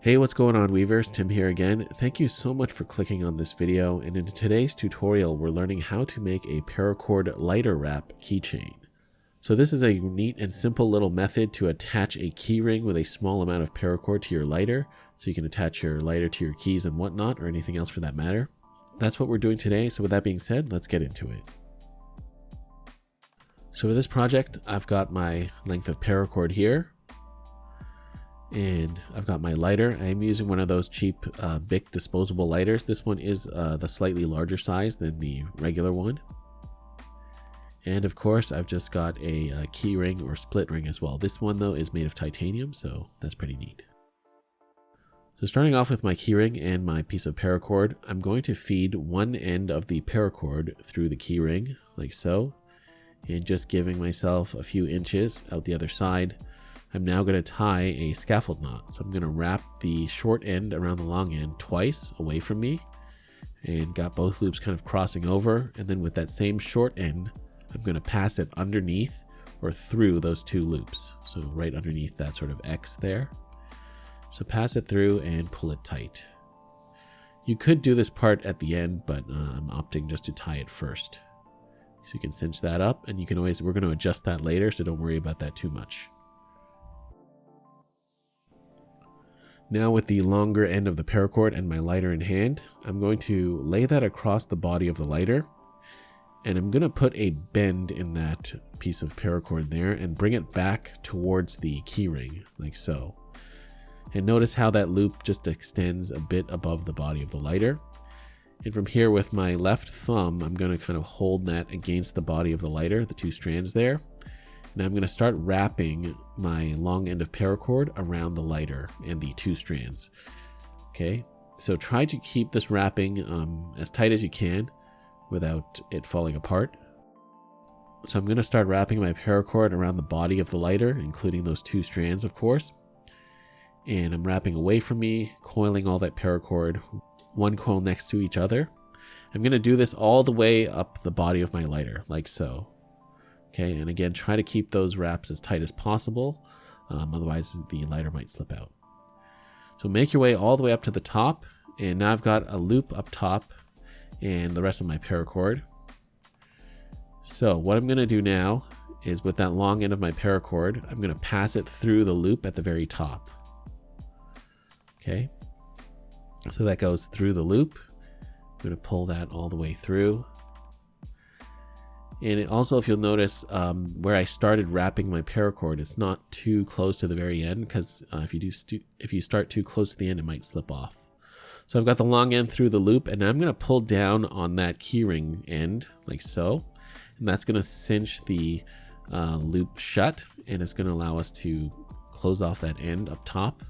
Hey, what's going on, Weavers? Tim here again. Thank you so much for clicking on this video, and in today's tutorial we're learning how to make a Paracord lighter wrap keychain. So this is a neat and simple little method to attach a keyring with a small amount of paracord to your lighter, so you can attach your lighter to your keys and whatnot, or anything else for that matter. That's what we're doing today, so with that being said, let's get into it. So for this project, I've got my length of paracord here, and I've got my lighter. I'm using one of those cheap Bic disposable lighters. This one is the slightly larger size than the regular one. And of course, I've just got a key ring or split ring as well. This one though is made of titanium, so that's pretty neat. So starting off with my keyring and my piece of paracord, I'm going to feed one end of the paracord through the keyring, like so, and just giving myself a few inches out the other side. I'm now going to tie a scaffold knot. So I'm going to wrap the short end around the long end twice away from me, and got both loops kind of crossing over, and then with that same short end, I'm going to pass it underneath or through those two loops. So right underneath that sort of X there. So pass it through and pull it tight. You could do this part at the end, but I'm opting just to tie it first. So you can cinch that up, and you can always, we're going to adjust that later, so don't worry about that too much. Now with the longer end of the paracord and my lighter in hand, I'm going to lay that across the body of the lighter, and I'm going to put a bend in that piece of paracord there and bring it back towards the keyring, like so. And notice how that loop just extends a bit above the body of the lighter. And from here with my left thumb, I'm going to kind of hold that against the body of the lighter, the two strands there. And I'm going to start wrapping my long end of paracord around the lighter and the two strands. Okay, so try to keep this wrapping as tight as you can without it falling apart. So I'm going to start wrapping my paracord around the body of the lighter, including those two strands, of course. And I'm wrapping away from me, coiling all that paracord, one coil next to each other. I'm going to do this all the way up the body of my lighter, like so. Okay, and again, try to keep those wraps as tight as possible, otherwise the lighter might slip out. So make your way all the way up to the top, and now I've got a loop up top and the rest of my paracord. So what I'm going to do now is with that long end of my paracord, I'm going to pass it through the loop at the very top. Okay, so that goes through the loop. I'm going to pull that all the way through. And it also, if you'll notice, where I started wrapping my paracord, it's not too close to the very end, because if you start too close to the end, it might slip off. So I've got the long end through the loop, and now I'm going to pull down on that keyring end, like so. And that's going to cinch the loop shut, and it's going to allow us to close off that end up top.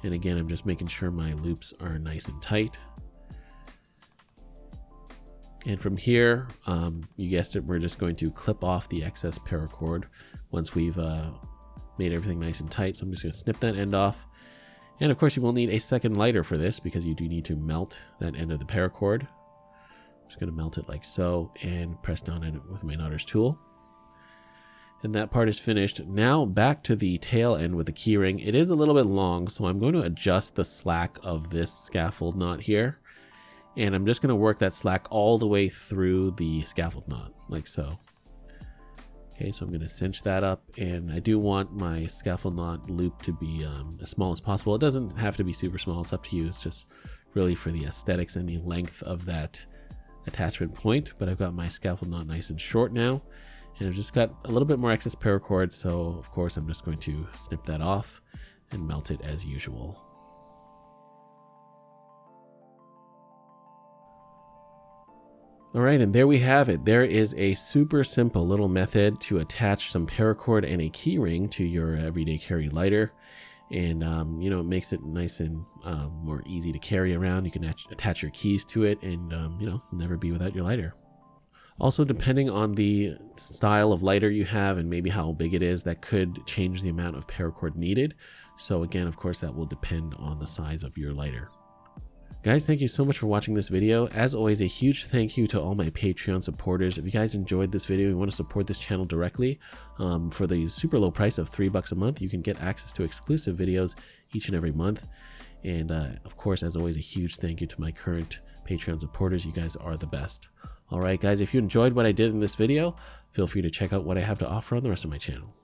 And again, I'm just making sure my loops are nice and tight. And from here, you guessed it, we're just going to clip off the excess paracord once we've made everything nice and tight. So I'm just going to snip that end off. And of course, you will need a second lighter for this, because you do need to melt that end of the paracord. I'm just going to melt it like so and press down on it with my knotter's tool. And that part is finished. Now back to the tail end with the keyring. It is a little bit long, so I'm going to adjust the slack of this scaffold knot here. And I'm just going to work that slack all the way through the scaffold knot, like so. Okay, so I'm going to cinch that up, and I do want my scaffold knot loop to be as small as possible. It doesn't have to be super small, it's up to you. It's just really for the aesthetics and the length of that attachment point. But I've got my scaffold knot nice and short now, and I've just got a little bit more excess paracord, so of course I'm just going to snip that off and melt it as usual. All right, and there we have it. There is a super simple little method to attach some paracord and a keyring to your everyday carry lighter. And, you know, it makes it nice and more easy to carry around. You can attach your keys to it and, you know, never be without your lighter. Also, depending on the style of lighter you have and maybe how big it is, that could change the amount of paracord needed. So again, of course, that will depend on the size of your lighter. Guys, thank you so much for watching this video. As always, a huge thank you to all my Patreon supporters. If you guys enjoyed this video and want to support this channel directly, for the super low price of $3 a month, you can get access to exclusive videos each and every month. And of course, as always, a huge thank you to my current Patreon supporters. You guys are the best. All right, guys, if you enjoyed what I did in this video, feel free to check out what I have to offer on the rest of my channel.